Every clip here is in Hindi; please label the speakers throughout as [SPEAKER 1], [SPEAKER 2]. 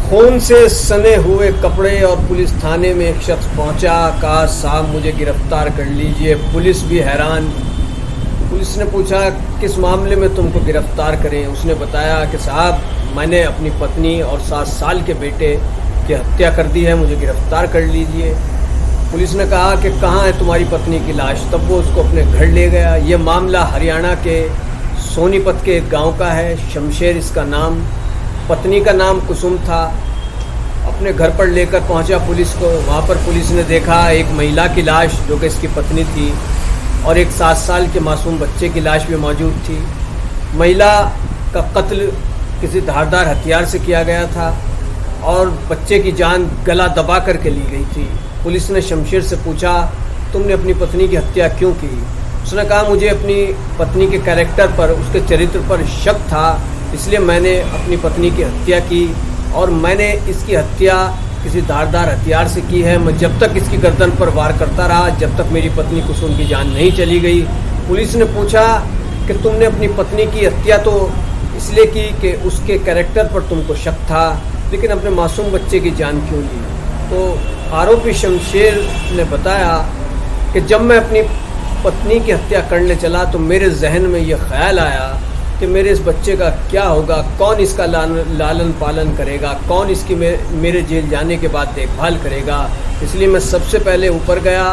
[SPEAKER 1] खून से सने हुए कपड़े और पुलिस थाने में एक शख्स पहुंचा, कहा साहब मुझे गिरफ्तार कर लीजिए। पुलिस भी हैरान। पुलिस ने पूछा किस मामले में तुमको गिरफ्तार करें। उसने बताया कि साहब मैंने अपनी पत्नी और 7 साल के बेटे की हत्या कर दी है, मुझे गिरफ्तार कर लीजिए। पुलिस ने कहा कि कहाँ है तुम्हारी पत्नी की लाश। तब वो उसको अपने घर ले गया। ये मामला हरियाणा के सोनीपत के एक गाँव का है, शमशेर इसका नाम। पत्नी का नाम कुसुम था। अपने घर पर लेकर पहुंचा पुलिस को। वहां पर पुलिस ने देखा एक महिला की लाश जो कि इसकी पत्नी थी, और एक 7 साल के मासूम बच्चे की लाश भी मौजूद थी। महिला का कत्ल किसी धारदार हथियार से किया गया था और बच्चे की जान गला दबा करके ली गई थी। पुलिस ने शमशेर से पूछा तुमने अपनी पत्नी की हत्या क्यों की। उसने कहा मुझे अपनी पत्नी के कैरेक्टर पर, उसके चरित्र पर शक था, इसलिए मैंने अपनी पत्नी की हत्या की, और मैंने इसकी हत्या किसी धारदार हथियार से की है। मैं जब तक इसकी गर्दन पर वार करता रहा, जब तक मेरी पत्नी कुसुम की जान नहीं चली गई। पुलिस ने पूछा कि तुमने अपनी पत्नी की हत्या तो इसलिए की कि उसके कैरेक्टर पर तुमको शक था, लेकिन अपने मासूम बच्चे की जान क्यों ली। तो आरोपी शमशेर ने बताया कि जब मैं अपनी पत्नी की हत्या करने चला तो मेरे जहन में ये ख्याल आया कि मेरे इस बच्चे का क्या होगा, कौन इसका लालन पालन करेगा, कौन इसकी मेरे जेल जाने के बाद देखभाल करेगा। इसलिए मैं सबसे पहले ऊपर गया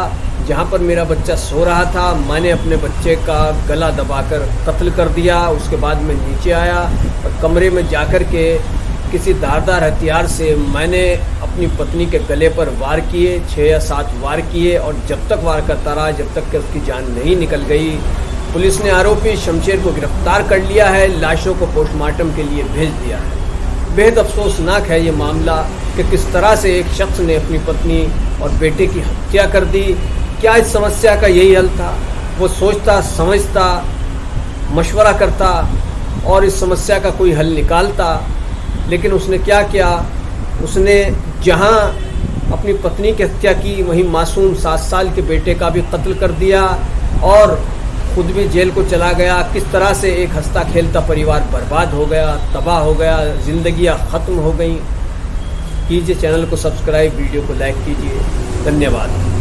[SPEAKER 1] जहाँ पर मेरा बच्चा सो रहा था। मैंने अपने बच्चे का गला दबाकर कत्ल कर दिया। उसके बाद मैं नीचे आया और कमरे में जाकर के किसी धारदार हथियार से मैंने अपनी पत्नी के गले पर वार किए, 6 या 7 वार किए, और जब तक वार करता रहा जब तक कि उसकी जान नहीं निकल गई। पुलिस ने आरोपी शमशेर को गिरफ्तार कर लिया है, लाशों को पोस्टमार्टम के लिए भेज दिया है। बेहद अफसोसनाक है ये मामला कि किस तरह से एक शख्स ने अपनी पत्नी और बेटे की हत्या कर दी। क्या इस समस्या का यही हल था? वो सोचता, समझता, मशवरा करता और इस समस्या का कोई हल निकालता, लेकिन उसने क्या किया, उसने जहां अपनी पत्नी की हत्या की वहीं मासूम 7 साल के बेटे का भी कत्ल कर दिया और खुद भी जेल को चला गया। किस तरह से एक हंसता खेलता परिवार बर्बाद हो गया, तबाह हो गया, जिंदगियां ख़त्म हो गई। कीजिए चैनल को सब्सक्राइब, वीडियो को लाइक कीजिए। धन्यवाद।